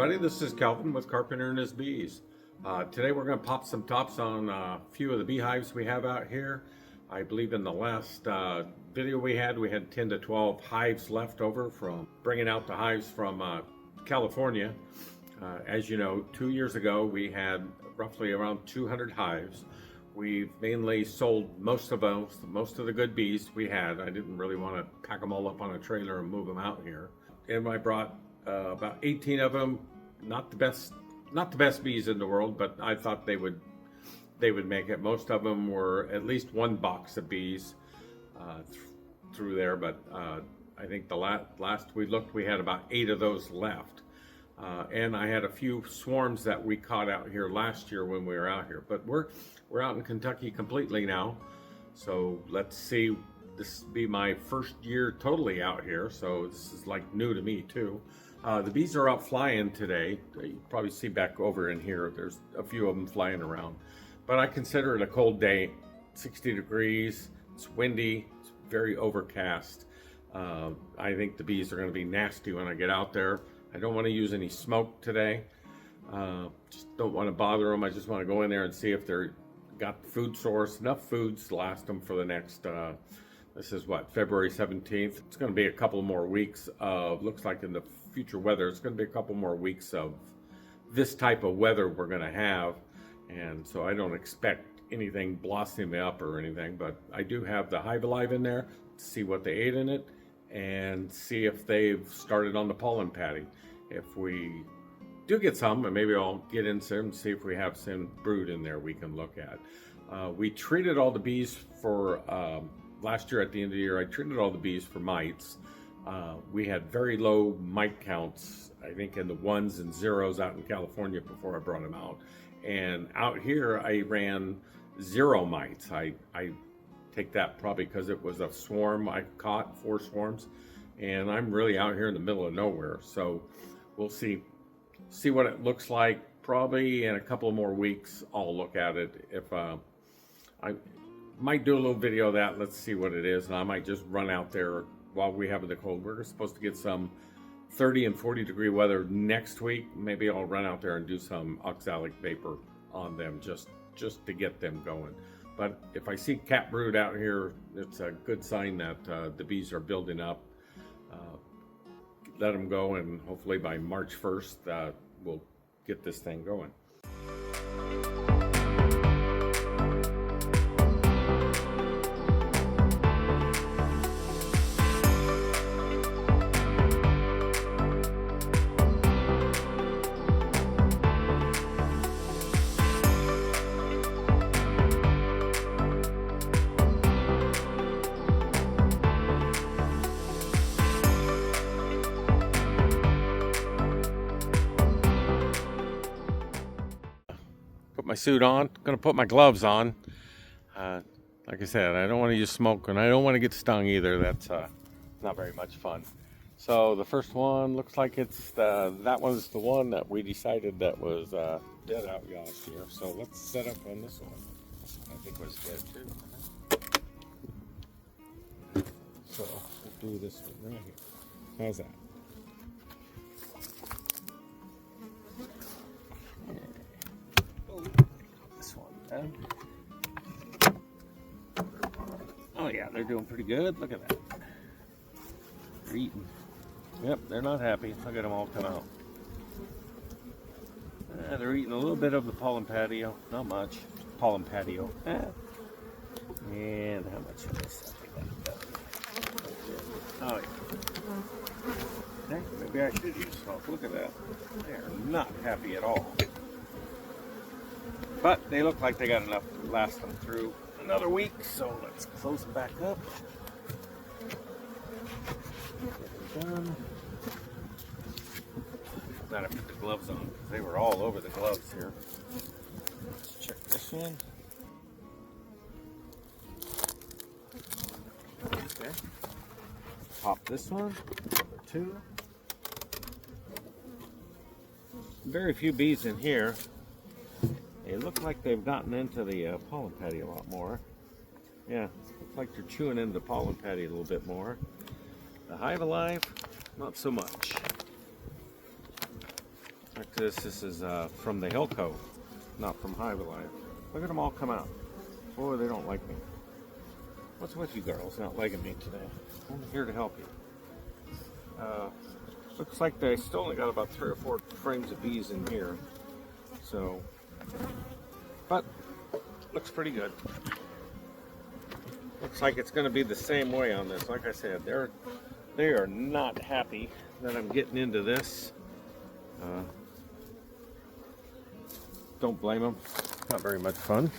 everybody, this is Kelvin with Carpenter and His Bees. Today we're going to pop some tops on a few of the beehives we have out here. I believe in the last video we had 10 to 12 hives left over from bringing out the hives from California. As you know, 2 years ago we had roughly around 200 hives. We've mainly sold most of those, most of the good bees we had. I didn't really want to pack them all up on a trailer and move them out here. And I brought about 18 of them. Not the best bees in the world, but I thought they would make it. Most of them were at least one box of bees through there, but I think the last we looked, we had about 8 of those left. And I had a few swarms that we caught out here last year when we were out here. But we're out in Kentucky completely now, so let's see. This will be my first year totally out here, so this is like new to me too. The bees are out flying today. You probably see back over in here, there's a few of them flying around. But I consider it a cold day, 60 degrees, it's windy, it's very overcast. I think the bees are going to be nasty when I get out there. I don't want to use any smoke today. Just don't want to bother them. I just want to go in there and see if they're got the food source, enough foods to last them for the next, this is what, February 17th. It's going to be a couple more weeks of, looks like in the future weather, it's going to be a couple more weeks of this type of weather we're going to have. And so I don't expect anything blossoming up or anything, but I do have the Hive Alive in there to see what they ate in it and see if they've started on the pollen patty. If we do get some, and maybe I'll get into them and see if we have some brood in there we can look at. We treated all the bees for, last year at the end of the year, I treated all the bees for mites. We had very low mite counts, I think in the 1s and 0s out in California before I brought them out. And out here I ran 0 mites. I take that probably because it was a swarm. I caught 4 swarms, and I'm really out here in the middle of nowhere. So we'll see what it looks like. Probably in a couple more weeks I'll look at it. If I might do a little video of that. Let's see what it is, and I might just run out there while we have the cold. We're supposed to get some 30 and 40 degree weather next week. Maybe I'll run out there and do some oxalic vapor on them just to get them going. But if I see cat brood out here, it's a good sign that the bees are building up. Let them go, and hopefully by March 1st we'll get this thing going. Put my suit on, gonna put my gloves on. Like I said, I don't want to use smoke, and I don't want to get stung either. That's not very much fun. So the first one looks like it's that one's the one that we decided that was dead out last year. So let's set up on this one. I think it was dead too. So we'll do this one right here. How's that? Oh yeah, they're doing pretty good. Look at that. They're eating. Yep, they're not happy. Look at them all come out. They're eating a little bit of the pollen patio. Not much. Pollen patio. And how much of this have they got? Oh yeah. Maybe I should use smoke. Look at that. They're not happy at all. But they look like they got enough to last them through another week, so let's close them back up. Get them done. Glad I put the gloves on because they were all over the gloves here. Let's check this one. Okay. Pop this one. Number 2. Very few bees in here. They look like they've gotten into the pollen patty a lot more. Yeah, looks like they're chewing into the pollen patty a little bit more. The Hive Alive, not so much. this. This is from the Hill Cove, not from Hive Alive. Look at them all come out. Boy, they don't like me. What's with you girls not liking me today? I'm here to help you. Looks like they still only got about 3 or 4 frames of bees in here. So, but looks pretty good. Looks like it's going to be the same way on this. Like I said, they are not happy that I'm getting into this. Don't blame them. Not very much fun.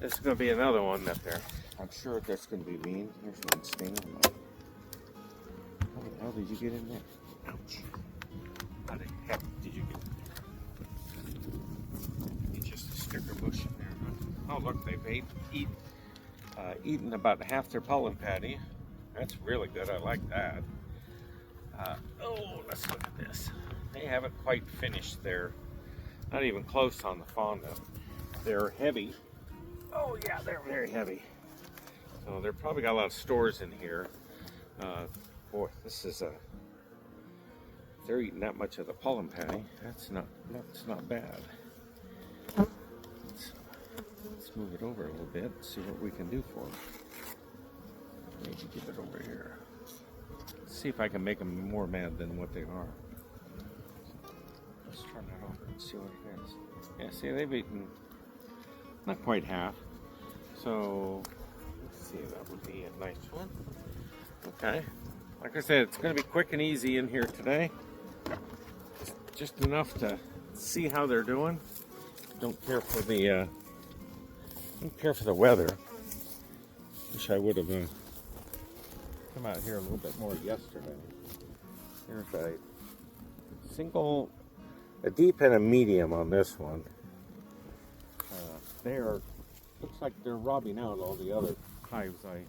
This is going to be another one that I'm sure that's going to be mean. Here's one stinging. How the hell did you get in there? Ouch. How the heck did you get in there? It's just a sticker bush in there. Huh? Oh, look, they've eaten about half their pollen patty. That's really good. I like that. Oh, let's look at this. They haven't quite finished their, not even close on the fonda. They're heavy. Oh yeah, they're very heavy. So they're probably got a lot of stores in here. Boy, this is they're eating that much of the pollen patty. That's not bad. Let's move it over a little bit, see what we can do for them. Maybe give it over here. Let's see if I can make them more mad than what they are. Let's turn that over and see what it is. Yeah, see, they've eaten not quite half. So, let's see, that would be a nice one. Okay. Like I said, it's going to be quick and easy in here today. Just enough to see how they're doing. Don't care for the weather. Wish I would have come out here a little bit more yesterday. Here's a deep and a medium on this one. Looks like they're robbing out all the other hives I had.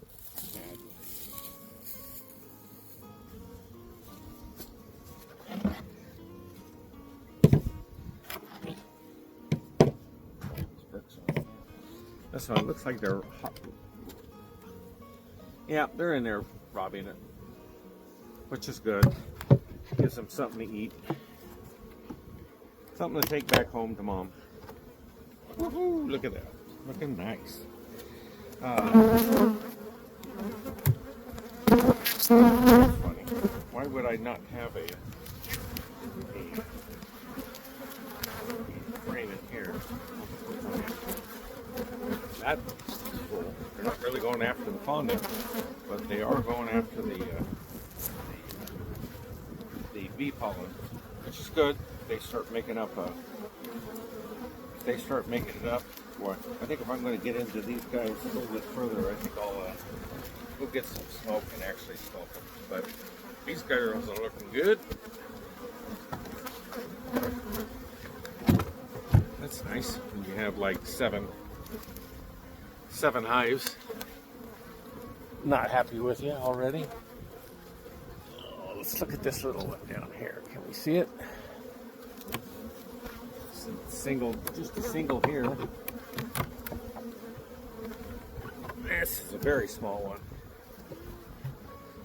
This one looks like they're hot. Yeah, they're in there robbing it, which is good. Gives them something to eat. Something to take back home to mom. Woohoo! Look at that. Looking nice. Funny. Why would I not have a frame in here? That's cool. They're not really going after the fondant, but they are going after the bee pollen, which is good. They start making it up. Boy, I think if I'm going to get into these guys a little bit further, I think I'll go get some smoke and actually smoke them. But these guys are looking good. That's nice when you have like seven hives. Not happy with you already. Oh, let's look at this little one down here. Can we see it? Just a single here. This is a very small one.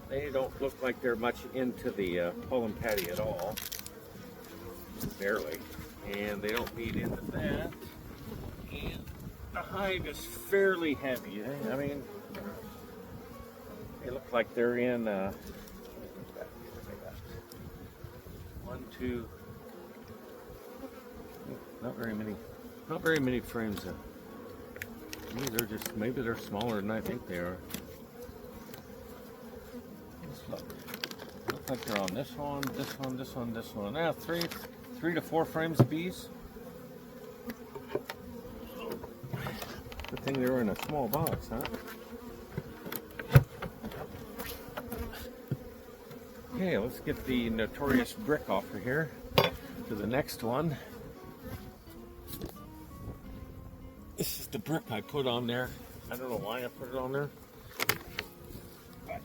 They don't look like they're much into the pollen patty at all. Barely. And they don't feed into that. And the hive is fairly heavy. I mean, they look like they're in, one, two, not very many frames. Maybe they're smaller than I think they are. Let's look. Looks like they're on this one, this one, this one, this one. Now 3 to 4 frames of bees. Good thing they were in a small box, huh? Okay, let's get the notorious brick off of here to the next one. This is the brick I put on there. I don't know why I put it on there. But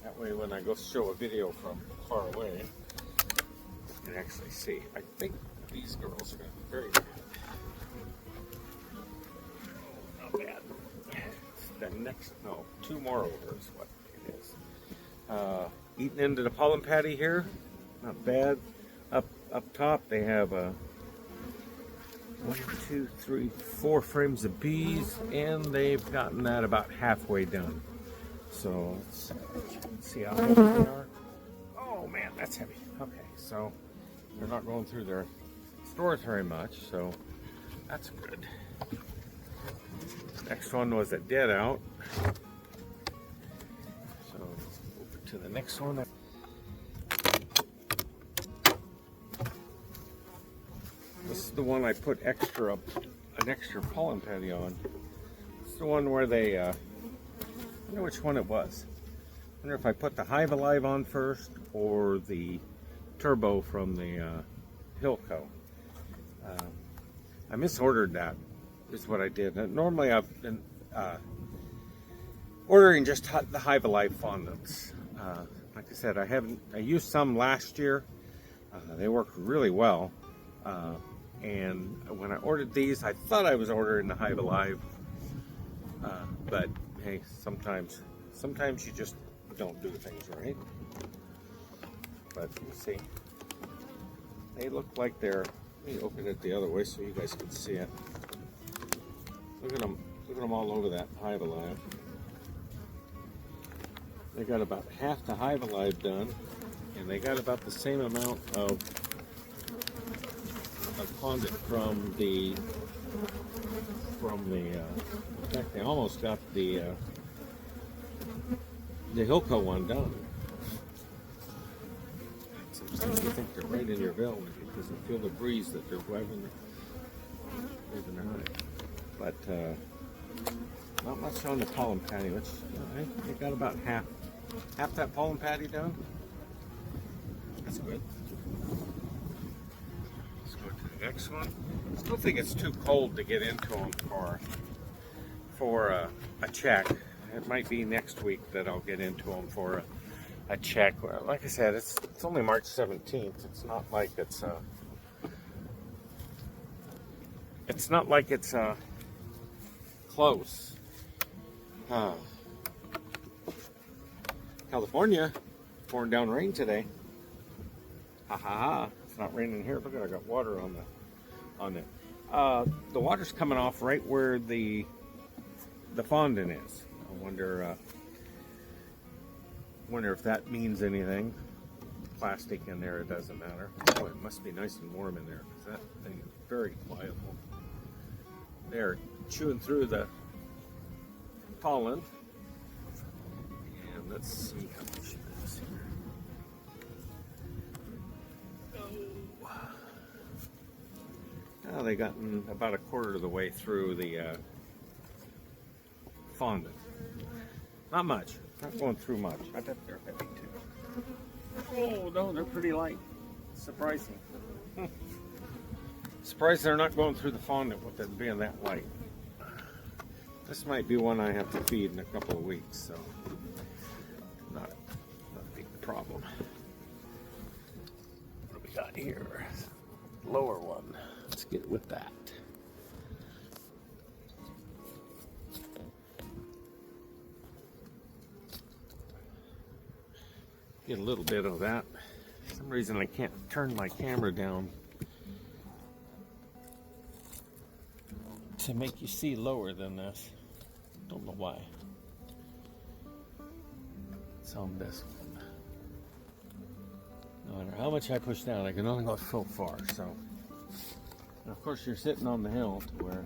that way when I go show a video from far away, you can actually see. I think these girls are going to be very bad. Oh, not bad. The next, no, 2 more over is what it is. Eating into the pollen patty here. not bad. Up top they have 1, 2, 3, 4 frames of bees, and they've gotten that about halfway done. So let's see how heavy they are. Oh man, that's heavy. Okay, so they're not going through their stores very much, so that's good. Next one was a dead out. So over to the next one. This is the one I put an extra pollen patty on. It's the one where they, I wonder which one it was. I wonder if I put the Hive Alive on first or the Turbo from the Hilco. I misordered that, is what I did. Normally I've been ordering just the Hive Alive fondants. Like I said, I used some last year. They worked really well. And when I ordered these, I thought I was ordering the Hive Alive. But hey, sometimes you just don't do things right. But you see, they look like they're. Let me open it the other way so you guys can see it. Look at them all over that Hive Alive. They got about half the Hive Alive done, and they got about the same amount of fondant from the. In fact, they almost got the Hilco one done. Sometimes you think they're right in your velvet because you feel the breeze that they're waving their hive. But not much on the pollen patty, which they got about half that pollen patty done. That's good. Let's go to the next one. I still think it's too cold to get into them for a check. It might be next week that I'll get into them for a check. Like I said, it's only March 17th. It's not like it's close. California pouring down rain today. Ha ha ha! It's not raining here. Look at, I got water on it. The water's coming off right where the fondant is. I wonder if that means anything. Plastic in there, it doesn't matter. Oh, it must be nice and warm in there because that thing is very pliable. They're chewing through the pollen. And let's see how much it is here. Now they gotten about a quarter of the way through the fondant. Not much. Not going through much. I bet they're heavy too. Oh no, they're pretty light. Surprising. Surprised they're not going through the fondant with it being that light. This might be one I have to feed in a couple of weeks, so not a big problem. What do we got here? Lower one. Let's get with that. Get a little bit of that. For some reason I can't turn my camera down to make you see lower than this. Don't know why. It's on this one. No matter how much I push down, I can only go so far. So, and of course, you're sitting on the hill to where.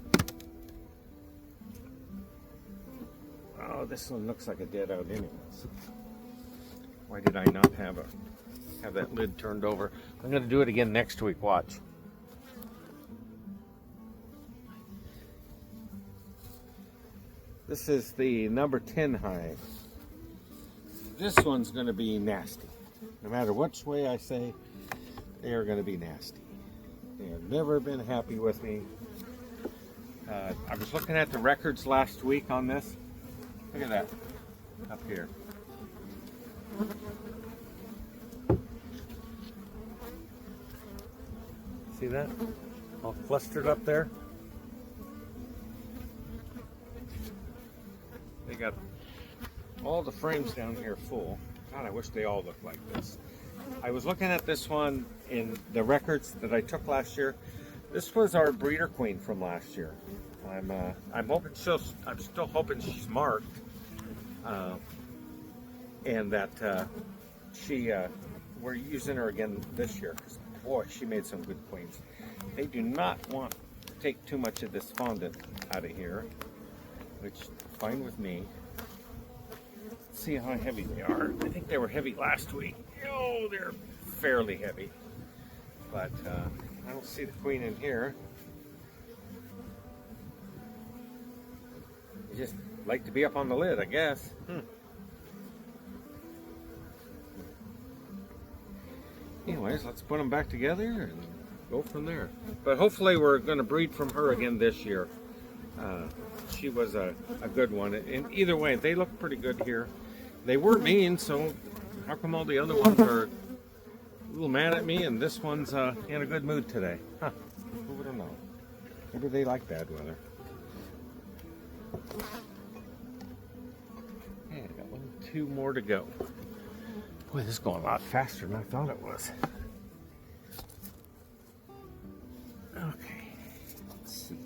Oh, this one looks like a dead out anyways. Why did I not have that lid turned over? I'm going to do it again next week. Watch. This is the number 10 hive. This one's going to be nasty. No matter which way I say, they are going to be nasty. They have never been happy with me. I was looking at the records last week on this. Look at that up here. See that? All clustered up there. They got all the frames down here full. God, I wish they all looked like this. I was looking at this one in the records that I took last year. This was our breeder queen from last year. I'm hoping I'm still hoping she's marked, and that we're using her again this year. 'Cause boy, she made some good queens. They do not want to take too much of this fondant out of here, which is fine with me. Let's see how heavy they are. I think they were heavy last week. Oh, they're fairly heavy, but I don't see the queen in here. You just like to be up on the lid, I guess. Anyways, let's put them back together and go from there. But hopefully we're going to breed from her again this year. She was a good one. And either way, they look pretty good here. They were mean, so how come all the other ones are a little mad at me and this one's in a good mood today? Huh, who would have known? Maybe they like bad weather. Yeah, I got 2 more to go. Boy, this is going a lot faster than I thought it was. Okay, let's see.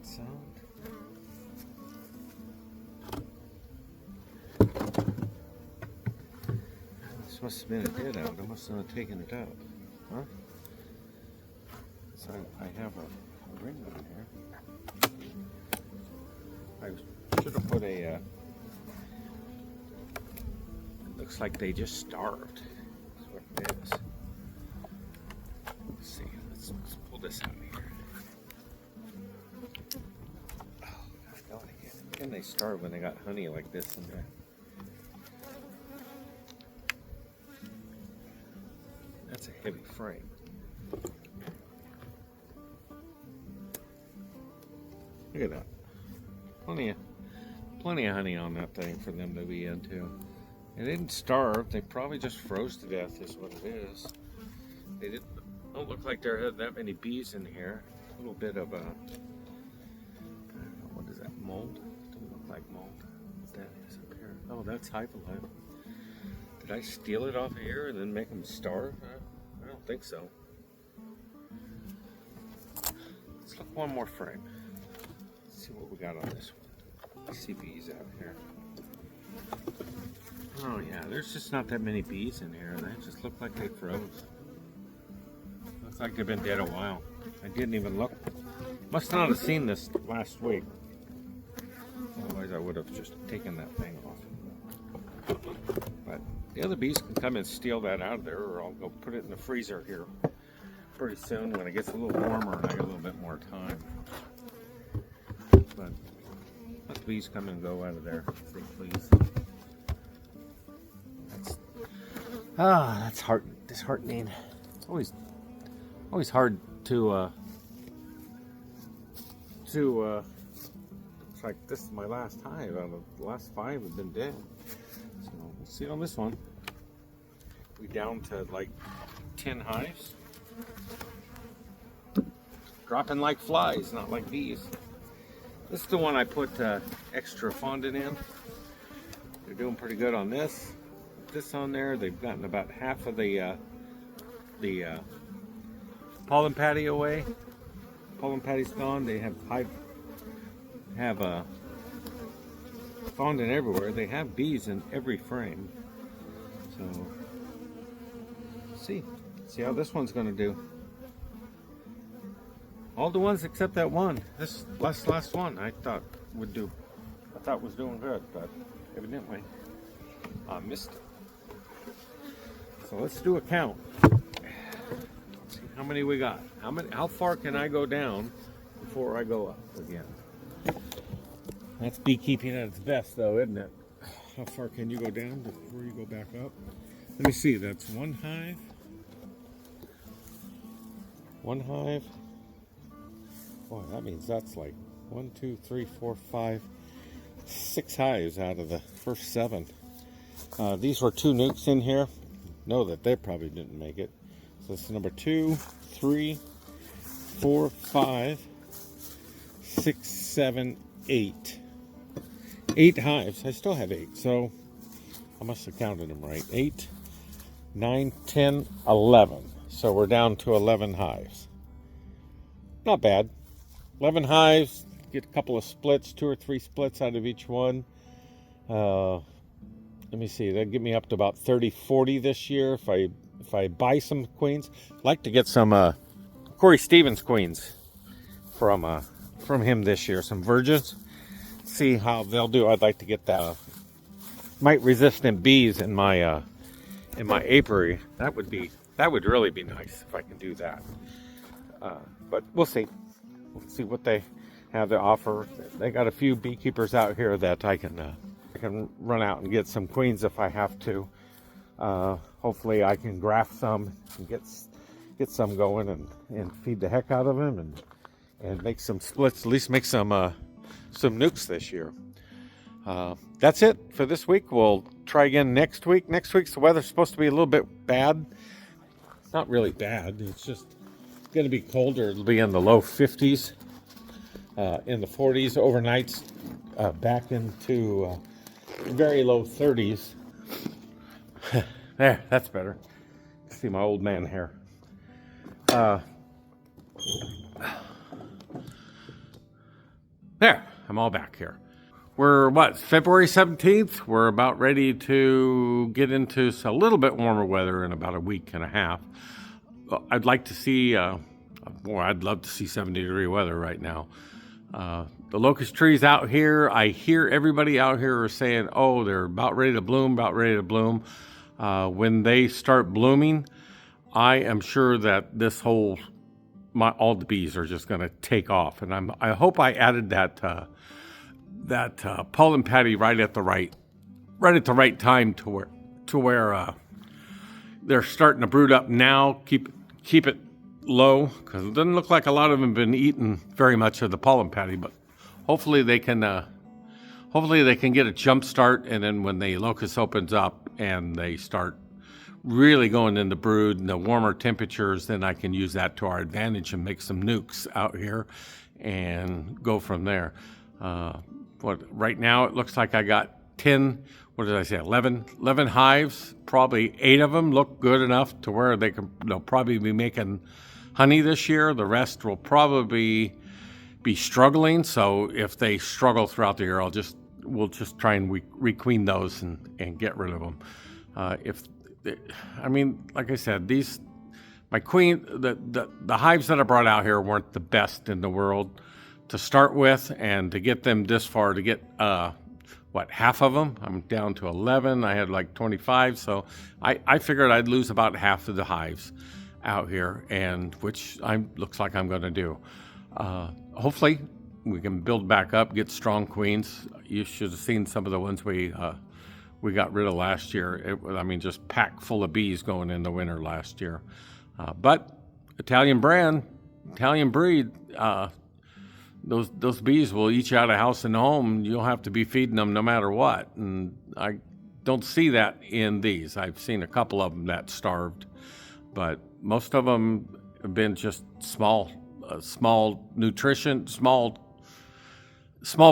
Sound. This must have been a dead out. I must not have taken it out. Huh? So I have a ring on here. I should have put a, it looks like they just starved. That's what it is. Let's see, let's pull this out here. Oh, God, again they starve when they got honey like this in there? That's a heavy frame. Look at that. Plenty of honey on that thing for them to be into. They didn't starve. They probably just froze to death is what it is. They don't look like there had that many bees in here. A little bit of a, I don't know, what is that, mold? Doesn't look like mold. What that is up here. Oh, that's Hive. Did I steal it off of here and then make them starve? I don't think so. Let's look one more frame. Let's see what we got on this one. I see bees out here. Oh yeah, there's just not that many bees in here. They just look like they froze. Looks like they've been dead a while. I didn't even look. Must not have seen this last week. Otherwise I would have just taken that thing off. But the other bees can come and steal that out of there, or I'll go put it in the freezer here pretty soon when it gets a little warmer and I get a little bit more time. But let the bees come and go out of there if they please. That's disheartening. It's always hard to looks like this is my last hive. Out of the last 5 have been dead. So we'll see on this one. We down to like 10 hives. Dropping like flies, not like bees. This is the one I put extra fondant in. They're doing pretty good on this. Put this on there. They've gotten about half of the pollen patty away. Pollen patty's gone. They have fondant everywhere. They have bees in every frame. So see how this one's going to do. All the ones except that one. This last one I thought was doing good, but evidently I missed it. So let's do a count. See how many we got. How far can I go down before I go up again? That's beekeeping at its best though, isn't it? How far can you go down before you go back up? Let me see, that's 1 hive. 1 hive. Boy, that means that's like 1, 2, 3, 4, 5, 6 hives out of the first 7. These were 2 nukes in here. Know that they probably didn't make it. So this is number 2, 3, 4, 5, 6, 7, 8. 8 hives. I still have 8, so I must have counted them right. 8, 9, 10, 11. So we're down to 11 hives. Not bad. 11 hives, get a couple of splits, 2 or 3 splits out of each one. Let me see, that'd get me up to about 30, 40 this year if I buy some queens. I'd like to get some Corey Stevens queens from him this year, some virgins. See how they'll do. I'd like to get that mite resistant bees in my apiary. That would really be nice if I can do that. But we'll see. We'll see what they have to offer. They got a few beekeepers out here that I can run out and get some queens if I have to. Hopefully I can graft some and get some going and feed the heck out of them and make some splits, at least make some nukes this year. That's it for this week. We'll try again next week. Next week's the weather's supposed to be a little bit bad. It's not really bad. It's just going to be colder. It'll be in the low 50s, in the 40s overnights, back into very low 30s. There, that's better. See my old man hair. There, I'm all back here. We're February 17th? We're about ready to get into a little bit warmer weather in about a week and a half. I'd like to see, I'd love to see 70-degree weather right now. The locust trees out here, I hear everybody out here are saying, oh, they're about ready to bloom, about ready to bloom. When they start blooming, I am sure that all the bees are just going to take off. And I hope I added that pollen patty right at the right time to where they're starting to brood up now. Keep it low, because it doesn't look like a lot of them have been eating very much of the pollen patty, but hopefully they can get a jump start, and then when the locust opens up and they start really going into brood and the warmer temperatures, then I can use that to our advantage and make some nukes out here and go from there. Right now it looks like I got 10, 11 hives. Probably 8 of them look good enough to where they'll probably be making honey this year. The rest will probably be struggling. So if they struggle throughout the year, we'll just try and requeen those and get rid of them. Like I said, the hives that I brought out here weren't the best in the world to start with, and to get them this far, to get half of them, I'm down to 11. I had like 25, so I figured I'd lose about half of the hives out here, and which looks like I'm going to do. Hopefully we can build back up, get strong queens. You should have seen some of the ones we got rid of last year. Just packed full of bees going in the winter last year. But Italian breed, those bees will eat you out of house and home. You'll have to be feeding them no matter what. And I don't see that in these. I've seen a couple of them that starved, but most of them have been just small nutrition, small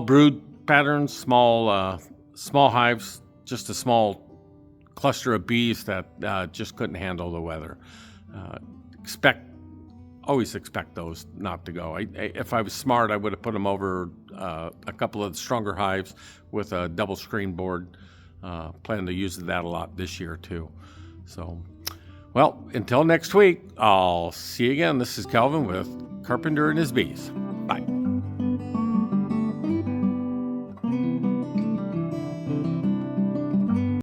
brood patterns, small hives, just a small cluster of bees that just couldn't handle the weather. Always expect those not to go. If I was smart, I would have put them over a couple of stronger hives with a double screen board. Plan to use that a lot this year too. So, well, until next week, I'll see you again. This is Kelvin with Carpenter and his Bees. Bye.